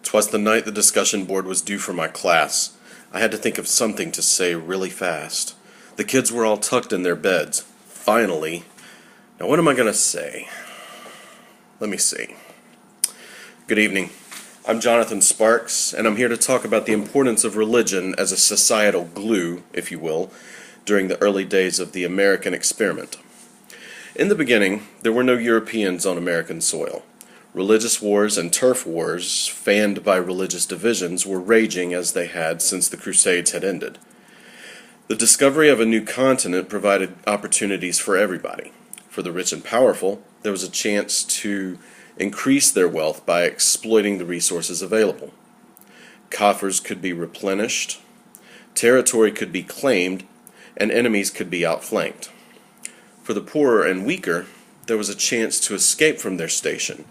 'Twas the night the discussion board was due for my class. I had to think of something to say really fast. The kids were all tucked in their beds. Finally. Now what am I going to say? Let me see. Good evening. I'm Jonathan Sparks, and I'm here to talk about the importance of religion as a societal glue, if you will, during the early days of the American experiment. In the beginning, there were no Europeans on American soil. Religious wars and turf wars, fanned by religious divisions, were raging as they had since the Crusades had ended. The discovery of a new continent provided opportunities for everybody. For the rich and powerful, there was a chance to increase their wealth by exploiting the resources available. Coffers could be replenished, territory could be claimed, and enemies could be outflanked. For the poorer and weaker, there was a chance to escape from their station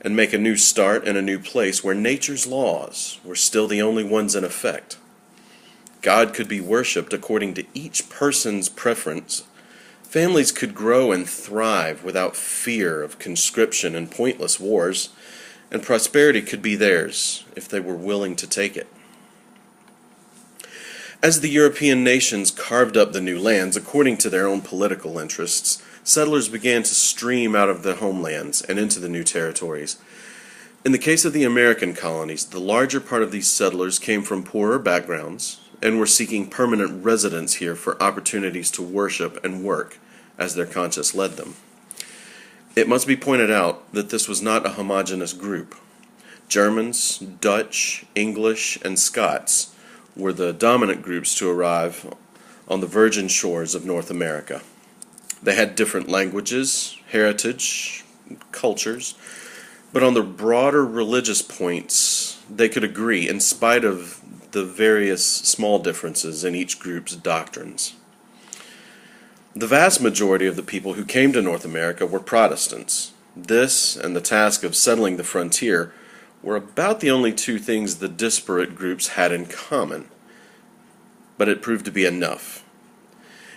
and make a new start in a new place where nature's laws were still the only ones in effect. God could be worshipped according to each person's preference. Families could grow and thrive without fear of conscription and pointless wars, and prosperity could be theirs if they were willing to take it. As the European nations carved up the new lands according to their own political interests, settlers began to stream out of their homelands and into the new territories. In the case of the American colonies, the larger part of these settlers came from poorer backgrounds and were seeking permanent residence here for opportunities to worship and work as their conscience led them. It must be pointed out that this was not a homogeneous group. Germans, Dutch, English, and Scots were the dominant groups to arrive on the virgin shores of North America. They had different languages, heritage, cultures, but on the broader religious points, they could agree in spite of the various small differences in each group's doctrines. The vast majority of the people who came to North America were Protestants. This and the task of settling the frontier were about the only two things the disparate groups had in common, but it proved to be enough.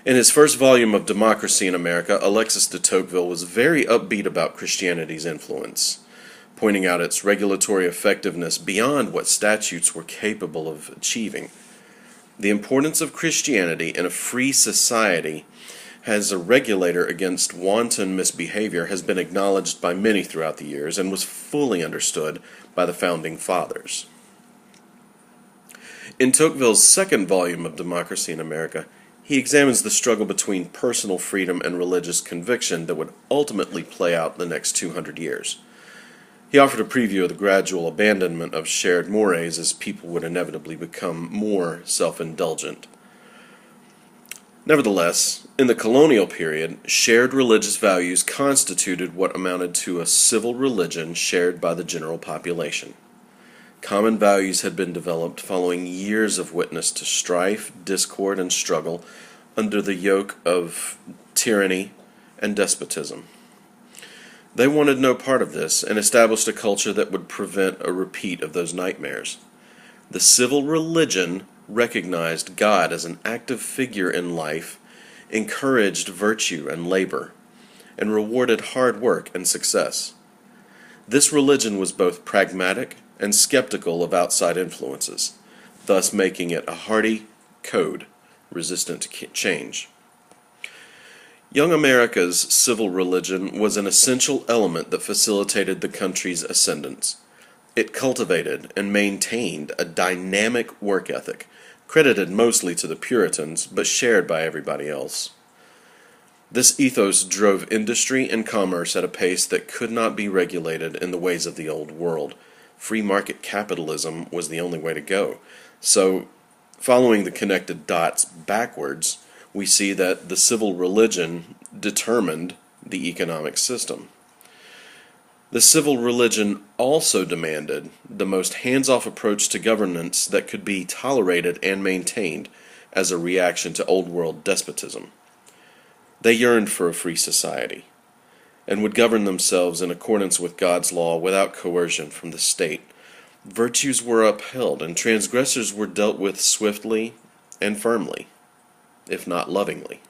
In his first volume of Democracy in America, Alexis de Tocqueville was very upbeat about Christianity's influence, pointing out its regulatory effectiveness beyond what statutes were capable of achieving. The importance of Christianity in a free society as a regulator against wanton misbehavior has been acknowledged by many throughout the years and was fully understood by the Founding Fathers. In Tocqueville's second volume of Democracy in America, he examines the struggle between personal freedom and religious conviction that would ultimately play out the next 200 years. He offered a preview of the gradual abandonment of shared mores as people would inevitably become more self-indulgent. Nevertheless, in the colonial period, shared religious values constituted what amounted to a civil religion shared by the general population. Common values had been developed following years of witness to strife, discord, and struggle under the yoke of tyranny and despotism. They wanted no part of this and established a culture that would prevent a repeat of those nightmares. The civil religion recognized God as an active figure in life, encouraged virtue and labor, and rewarded hard work and success. This religion was both pragmatic and skeptical of outside influences, thus making it a hardy code resistant to change. Young America's civil religion was an essential element that facilitated the country's ascendance. It cultivated and maintained a dynamic work ethic, credited mostly to the Puritans, but shared by everybody else. This ethos drove industry and commerce at a pace that could not be regulated in the ways of the old world. Free market capitalism was the only way to go. So, following the connected dots backwards, we see that the civil religion determined the economic system. The civil religion also demanded the most hands-off approach to governance that could be tolerated and maintained as a reaction to old-world despotism. They yearned for a free society and would govern themselves in accordance with God's law without coercion from the state. Virtues were upheld, and transgressors were dealt with swiftly and firmly, if not lovingly.